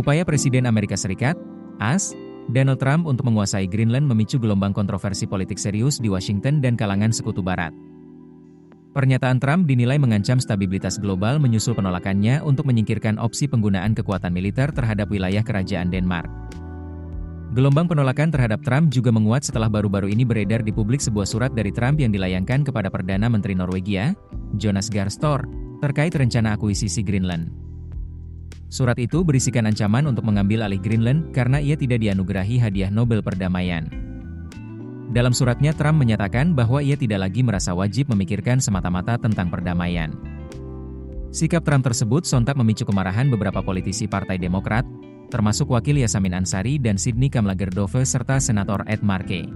Upaya Presiden Amerika Serikat, AS, Donald Trump untuk menguasai Greenland memicu gelombang kontroversi politik serius di Washington dan kalangan Sekutu Barat. Pernyataan Trump dinilai mengancam stabilitas global menyusul penolakannya untuk menyingkirkan opsi penggunaan kekuatan militer terhadap wilayah kerajaan Denmark. Gelombang penolakan terhadap Trump juga menguat setelah baru-baru ini beredar di publik sebuah surat dari Trump yang dilayangkan kepada Perdana Menteri Norwegia, Jonas Gahr Store, terkait rencana akuisisi Greenland. Surat itu berisikan ancaman untuk mengambil alih Greenland karena ia tidak dianugerahi hadiah Nobel perdamaian. Dalam suratnya Trump menyatakan bahwa ia tidak lagi merasa wajib memikirkan semata-mata tentang perdamaian. Sikap Trump tersebut sontak memicu kemarahan beberapa politisi Partai Demokrat, termasuk Wakil Yasamin Ansari dan Sidney Kamlager-Dove serta Senator Ed Markey.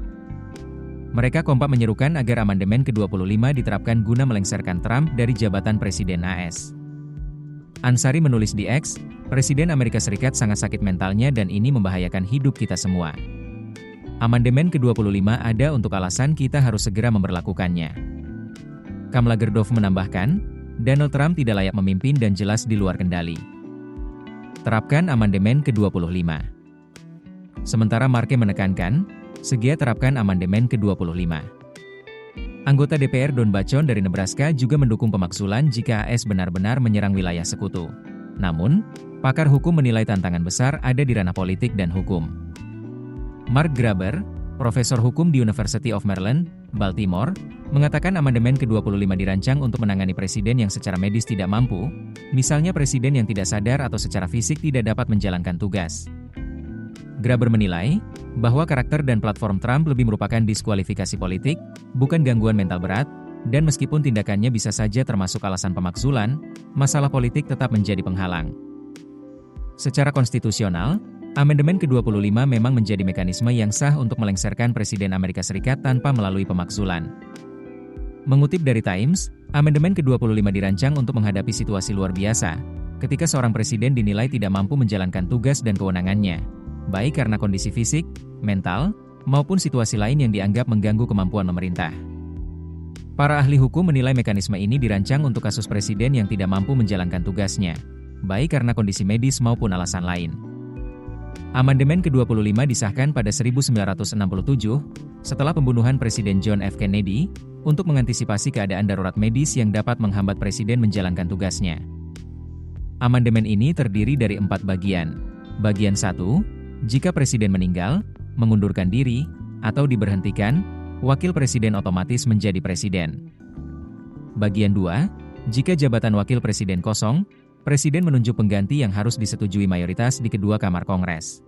Mereka kompak menyerukan agar amandemen ke-25 diterapkan guna melengsarkan Trump dari jabatan Presiden AS. Ansari menulis di X, Presiden Amerika Serikat sangat sakit mentalnya dan ini membahayakan hidup kita semua. Amandemen ke-25 ada untuk alasan kita harus segera memberlakukannya. Kamlager-Dove menambahkan, Donald Trump tidak layak memimpin dan jelas di luar kendali. Terapkan amandemen ke-25. Sementara Markey menekankan, segera terapkan amandemen ke-25. Anggota DPR Don Bachon dari Nebraska juga mendukung pemaksulan jika AS benar-benar menyerang wilayah sekutu. Namun, pakar hukum menilai tantangan besar ada di ranah politik dan hukum. Mark Graber, profesor hukum di University of Maryland, Baltimore, mengatakan amandemen ke-25 dirancang untuk menangani presiden yang secara medis tidak mampu, misalnya presiden yang tidak sadar atau secara fisik tidak dapat menjalankan tugas. Graber menilai bahwa karakter dan platform Trump lebih merupakan diskualifikasi politik, bukan gangguan mental berat, dan meskipun tindakannya bisa saja termasuk alasan pemakzulan, masalah politik tetap menjadi penghalang. Secara konstitusional, amandemen ke-25 memang menjadi mekanisme yang sah untuk melengsarkan Presiden Amerika Serikat tanpa melalui pemakzulan. Mengutip dari Times, amandemen ke-25 dirancang untuk menghadapi situasi luar biasa, ketika seorang presiden dinilai tidak mampu menjalankan tugas dan kewenangannya, baik karena kondisi fisik, mental, maupun situasi lain yang dianggap mengganggu kemampuan memerintah. Para ahli hukum menilai mekanisme ini dirancang untuk kasus presiden yang tidak mampu menjalankan tugasnya, baik karena kondisi medis maupun alasan lain. Amandemen ke-25 disahkan pada 1967, setelah pembunuhan Presiden John F. Kennedy, untuk mengantisipasi keadaan darurat medis yang dapat menghambat presiden menjalankan tugasnya. Amandemen ini terdiri dari 4 bagian. Bagian 1, jika presiden meninggal, mengundurkan diri, atau diberhentikan, wakil presiden otomatis menjadi presiden. Bagian 2, jika jabatan wakil presiden kosong, presiden menunjuk pengganti yang harus disetujui mayoritas di kedua kamar Kongres.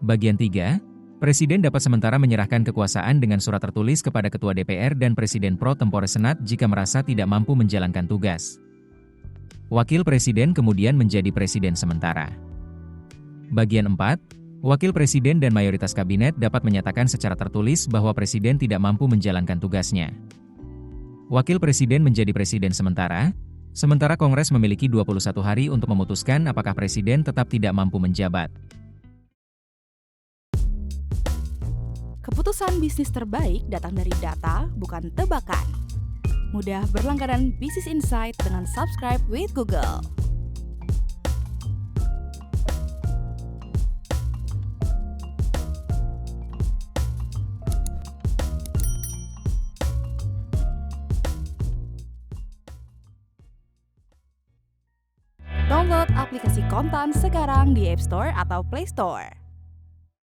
Bagian 3, presiden dapat sementara menyerahkan kekuasaan dengan surat tertulis kepada ketua DPR dan presiden pro tempore Senat jika merasa tidak mampu menjalankan tugas. Wakil presiden kemudian menjadi presiden sementara. Bagian 4, wakil presiden dan mayoritas kabinet dapat menyatakan secara tertulis bahwa presiden tidak mampu menjalankan tugasnya. Wakil presiden menjadi presiden sementara Kongres memiliki 21 hari untuk memutuskan apakah presiden tetap tidak mampu menjabat. Keputusan bisnis terbaik datang dari data, bukan tebakan. Mudah berlangganan Business Insight dengan subscribe with Google. Download aplikasi Kontan sekarang di App Store atau Play Store.